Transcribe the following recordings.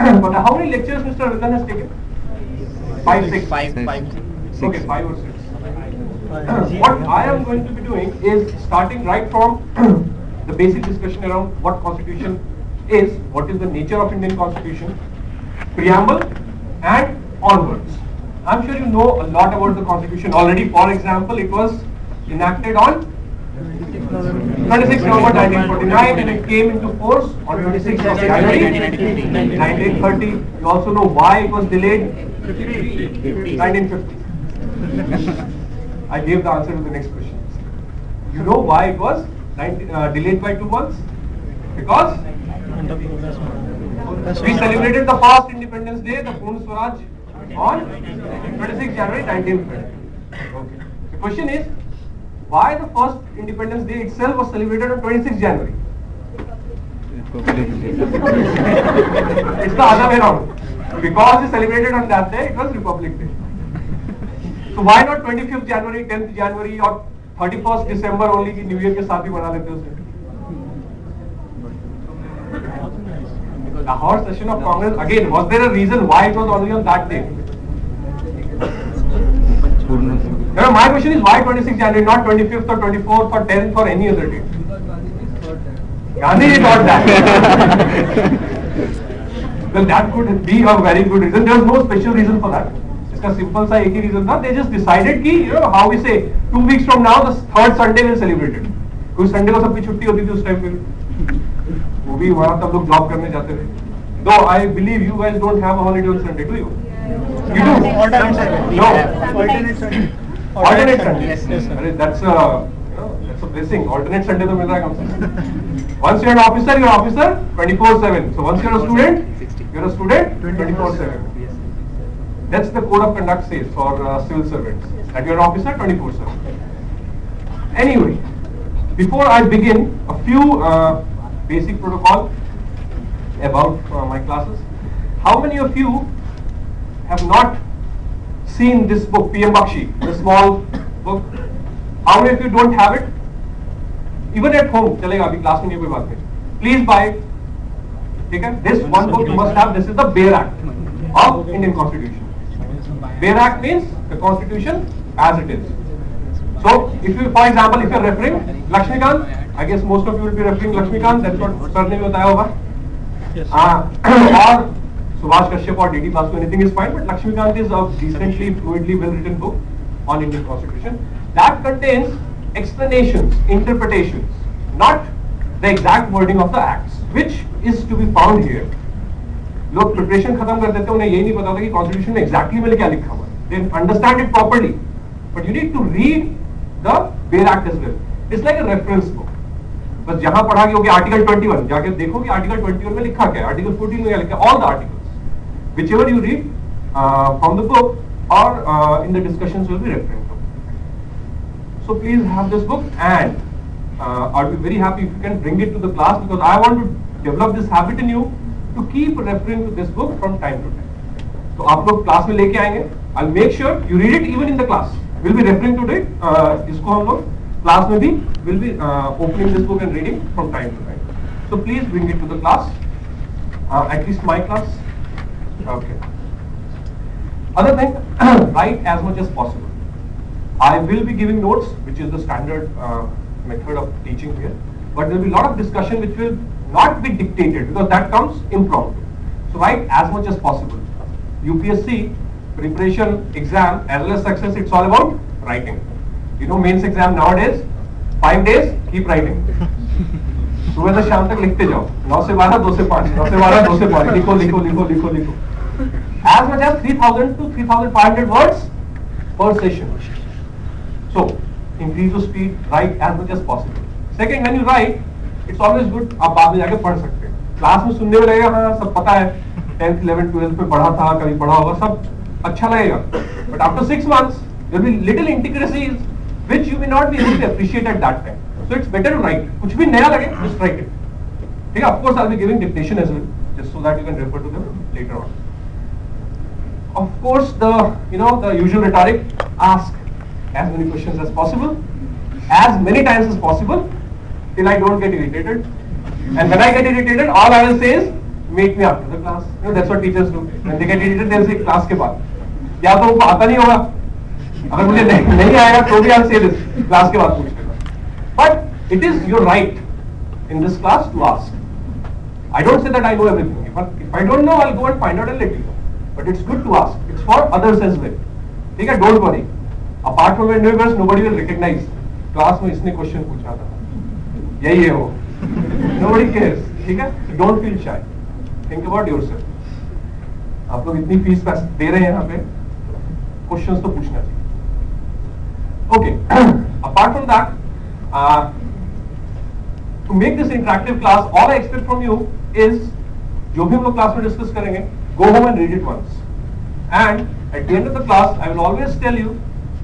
but how many lectures Mr. Avidan has taken? 5, 6. Okay, 5 or 6. What I am going to be doing is starting right from the basic discussion around what Constitution is, what is the nature of Indian Constitution, preamble, and onwards. I'm sure you know a lot about the Constitution already. For example, it was enacted on 26 November 1949 and it came into force on 26th of January 1930. You also know why it was delayed? 1950. I gave the answer to the next question. You know why it was delayed by 2 months? Because we celebrated the first Independence Day, the Purna Swaraj, on 26 January 1950. Okay. The question is, why the first Independence Day itself was celebrated on 26 January? It's the other way around. Because we celebrated on that day, it was Republic Day. So why not 25th January, 10th January or 31st December only की New Year के साथ ही मना लेते उसे? Lahore session of Congress, again, was there a reason why it was only on that day? My question is why 26 January, not 25th or 24th or 10th or any other date? Gandhi thought that. Well, that could be a very good reason. There was no special reason for that. इसका simple सा एक ही reason था. They just decided कि, you know, how we say, 2 weeks from now, the third Sunday will celebrate it. क्योंकि Sunday को सबकी छुट्टी होती थी उस टाइम पे. वो भी वहाँ तब लोग जॉब करने जाते थे. Though I believe you guys don't have a holiday on Sunday, do you? You do? Alternate Sunday. No. Alternate Sunday. Alternate Sunday. Yes, yes, sir. That's a blessing. Alternate Sunday तो मिल रहा है कम से. Once you're an officer, you're an officer 24/7. So once you're a student, you're a student 24/7. That's the code of conduct says for civil servants. That you're an officer 24/7. Anyway, before I begin, a few basic protocol about my classes. How many of you have not seen this book, PM Bakshi, the small book? How many of you don't have it? Even at home, चलेगा अभी class में नहीं कोई बात नहीं. Please buy it. ठीक है? This one book you must have. This is the Bare Act of Indian Constitution. Bare Act means the Constitution as it is. So, if you, for example, if you are referring Lakshmikant, I guess most of you will be referring Lakshmikant. That's what sir ने भी बताया होगा. Or Subhash Kashyap or D.D. Basu, anything is fine. But Lakshmikant is a decently, fluidly, well-written book on Indian Constitution that contains explanations, interpretations, not the exact wording of the acts, which is to be found here. लोग preparation खत्म कर देते हैं, उन्हें यही नहीं पता था कि Constitution में exactly मैंने क्या लिखा हुआ है. They understand it properly, but you need to read the Bare Act as well. It's like a reference book. बस जहाँ पढ़ा कि आर्टिकल 21 जाके देखो कि आर्टिकल 21 में लिखा क्या है, आर्टिकल 14 में क्या लिखा है, all the articles, whichever you read from the book or in the discussions will be referring to. So please have this book, and I'll be very happy if you can bring it to the class, because I want to develop this habit in you to keep referring to this book from time to time. So आप लोग class में लेके आएंगे. I'll make sure you read it even in the class. We'll be referring to it. इसको हम लोग class में भी will be opening this book and reading from time to time. So please bring it to the class, at least my class. Okay. Other thing, write as much as possible. I will be giving notes, which is the standard method of teaching here. But there will be a lot of discussion which will not be dictated, because that comes impromptu. So write as much as possible. UPSC preparation exam as well as success, it's all about writing. You know, mains exam nowadays, 5 days, keep writing. सुबह से शाम तक लिखते जाओ. 9 से 12, 2 से 5, 9 से 12, 2 से 5. लिखो लिखो लिखो लिखो लिखो. As much as 3,000 to 3,500 words per session. So increase your speed, write as much as possible. Second, when you write, it's always good. आप बाद में जाके पढ़ सकते हैं. क्लास में सुनने में लगेगा हाँ सब पता है, 10th, 11th, 12th में पढ़ा था, कभी पढ़ा होगा, सब अच्छा लगेगा. But after 6 months, there will be little intricacies which you may not be able to appreciate at that time. So it's better to write. कुछ भी नया लगे, just write it. ठीक है? Of course, I'll be giving dictation as well, just so that you can refer to them later on. Of course, the usual rhetoric: ask as many questions as possible, as many times as possible, till I don't get irritated. And when I get irritated, all I will say is, meet me after the class. You know, that's what teachers do. When they get irritated, they'll say class के बाद. या तो उनको आता नहीं होगा. अगर मुझे नहीं आएगा तो भी I'll say this. Class के बाद पूछ लेगा. But it is your right in this class to ask. I don't say that I know everything. If I don't know, I'll go and find out and let you know. But it's good to ask. It's for others as well. ठीक है? Don't worry. Apart from individuals, nobody will recognize. Class में इसने question पूछा था. यही है वो. Nobody cares. ठीक है? So don't feel shy. Think about yourself. आप लोग इतनी फीस दे रहे हैं यहाँ पे, क्वेश्चंस तो पूछना चाहिए. Okay. Apart from that, to make this interactive class, all I expect from you is जो भी हम लोग क्लास में डिस्कस करेंगे, go home and read it once. And at the end of the class, I will always tell you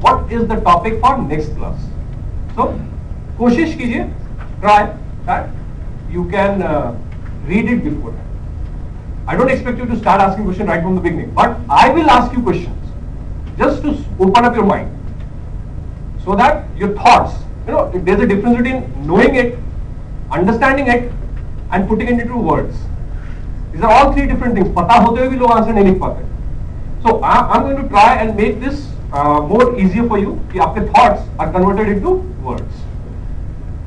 what is the topic for next class. So कोशिश कीजिए, try that you can read it beforehand. I don't expect you to start asking questions right from the beginning, but I will ask you questions just to open up your mind, so that your thoughts, you know, there's a difference between knowing it, understanding it, and putting it into words. These are all three different things. पता होते हुए भी लोग answer नहीं लिख पाते. So I'm going to try and make this more easier for you कि आपके thoughts are converted into words.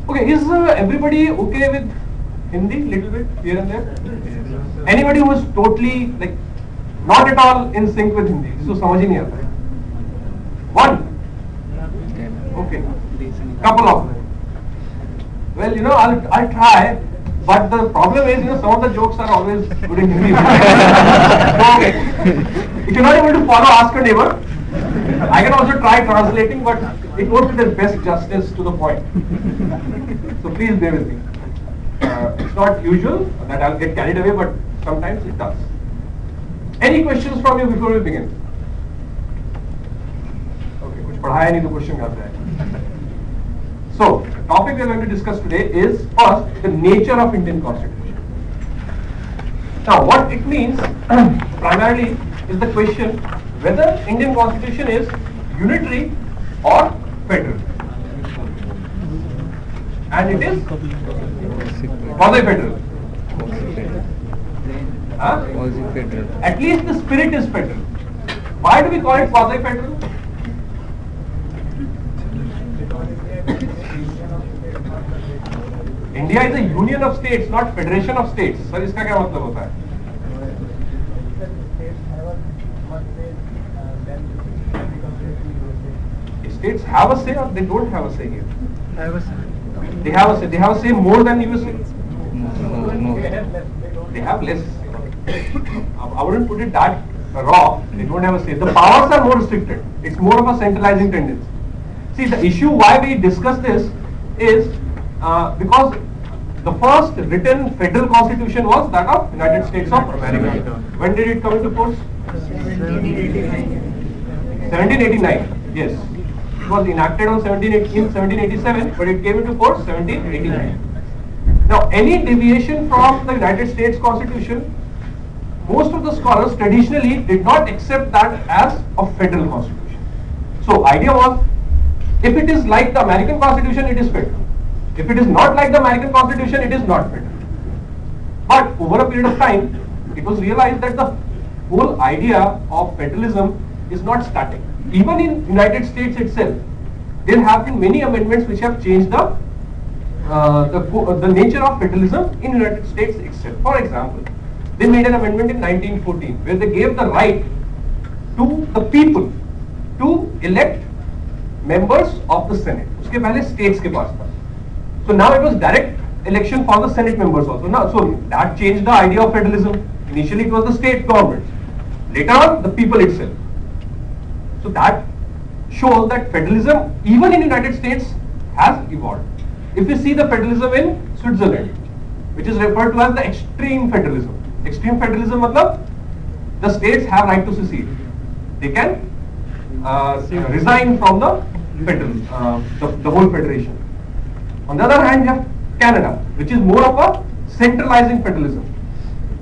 Okay, is everybody okay with Hindi? Little bit here and there. Anybody who is totally like not at all in sync with Hindi, जिसको समझ ही नहीं आता है? One. Okay. Couple of them. Well, you know, I'll try, but the problem is, you know, some of the jokes are always good in Hindi. So, if you're not able to follow Ask a Neighbor, I can also try translating, but it won't be the best justice to the point. So please bear with me. It's not usual that I'll get carried away, but sometimes it does. Any questions from you before we begin? Okay, कुछ पढ़ाया नहीं तो question करते हैं. So, the topic we are going to discuss today is first the nature of Indian Constitution. Now, what it means primarily is the question whether Indian Constitution is unitary or federal. And it is quasi-federal. Quasi-federal. At least the spirit is federal. Why do we call it quasi-federal? India is a union of states, not federation of states. Sir, इसका क्या मतलब होता है? States have a say or they don't have a say here? They have a say. They have a say more than USA. No. They have less. I wouldn't put it that raw. They don't have a say. The powers are more restricted. It's more of a centralizing tendency. See, the issue why we discuss this is because the first written federal constitution was that of United States of America. When did it come into force? 1789. Yes. It was enacted on 1787, but it came into force 1789. Now, any deviation from the United States Constitution, most of the scholars traditionally did not accept that as a federal constitution. So, idea was, if it is like the American Constitution, it is federal. If it is not like the American Constitution, it is not federal. But over a period of time, it was realized that the whole idea of federalism is not static. Even in United States itself, there have been many amendments which have changed the nature of federalism in United States itself. For example, they made an amendment in 1914 where they gave the right to the people to elect members of the Senate. उसके पहले states के पास था. So now it was direct election for the Senate members also. Now, so that changed the idea of federalism. Initially it was the state government. Later on, the people itself. So that shows that federalism, even in United States, has evolved. If you see the federalism in Switzerland, which is referred to as the extreme federalism. Extreme federalism matlab, the states have right to secede. They can resign from the federal, the whole federation. On the other hand, you have Canada, which is more of a centralizing federalism.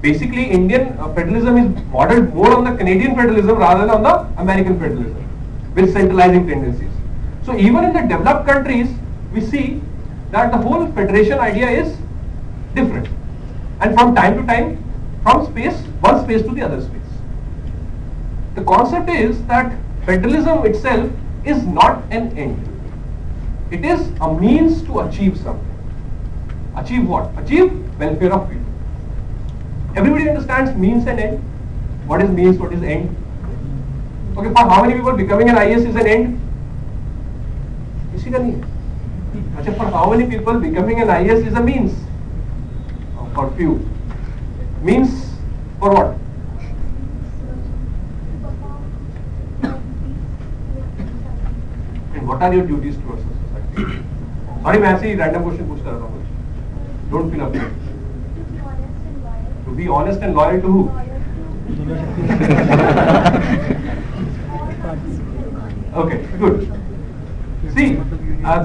Basically, Indian federalism is modeled more on the Canadian federalism rather than on the American federalism, with centralizing tendencies. So even in the developed countries, we see that the whole federation idea is different. And from time to time, from one space to the other space. The concept is that federalism itself is not an end. It is a means to achieve something. Achieve what? Achieve welfare of people. Everybody understands means and end. What is means? What is end? Okay, for how many people becoming an IAS is an end? किसी का नहीं है. अच्छा, for how many people becoming an IAS is a means? For few. Means for what? And what are your duties towards the society? Sorry, मैं ऐसे ही random question पूछता रहता हूँ. Don't feel afraid. To be honest and loyal to who? Okay, good. See,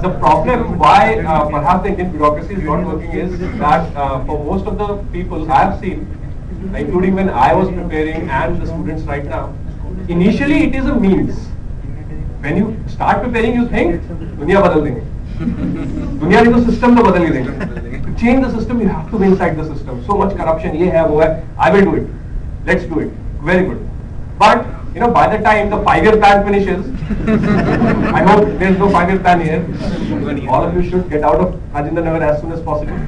the problem why perhaps the Indian bureaucracy is not working is that for most of the people I have seen, including when I was preparing and the students right now, initially it is a means. When you start preparing, you think, दुनिया बदल देंगे. दुनिया ने तो system तो बदल ही देंगे. To change the system, you have to be inside the system. So much corruption, ये है वो है. I will do it. Let's do it. Very good. But you know, by the time the 5-year plan finishes, I hope there is no 5-year plan here. All of you should get out of Rajendra Nagar as soon as possible.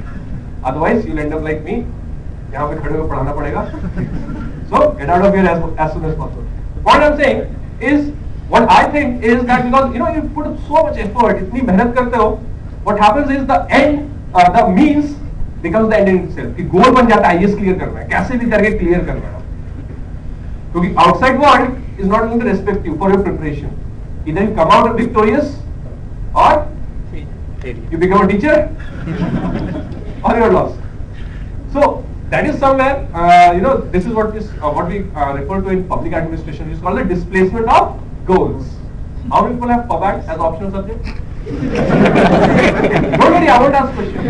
Otherwise, you'll end up like me. यहाँ पे खड़े होकर पढ़ाना पड़ेगा. So get out of here as soon as possible. What I'm saying is, what I think is that because you know you put so much effort, इतनी मेहनत करते हो, what happens is the end, the means becomes the end in itself. कि goal बन जाता है, IAS clear करना है, कैसे भी करके clear करना है. क्योंकि outside world is not going to respect you for your preparation. Either you come out victorious, or you become a teacher, or you are lost. So that is somewhere, you know, this is what we refer to in public administration. It's called the displacement of goals. How many people have PUBAT as optional subject? Don't worry, I won't ask questions.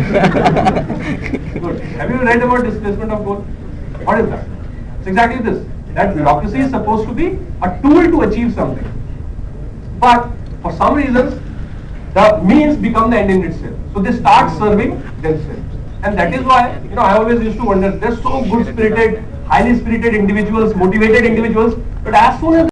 Good. Have you read about displacement of goals? What is that? It's exactly this. That bureaucracy is supposed to be a tool to achieve something. But for some reasons, the means become the end in itself. So they start serving themselves. And that is why, you know, I always used to wonder, they're so good spirited, highly spirited individuals, motivated individuals, but as soon as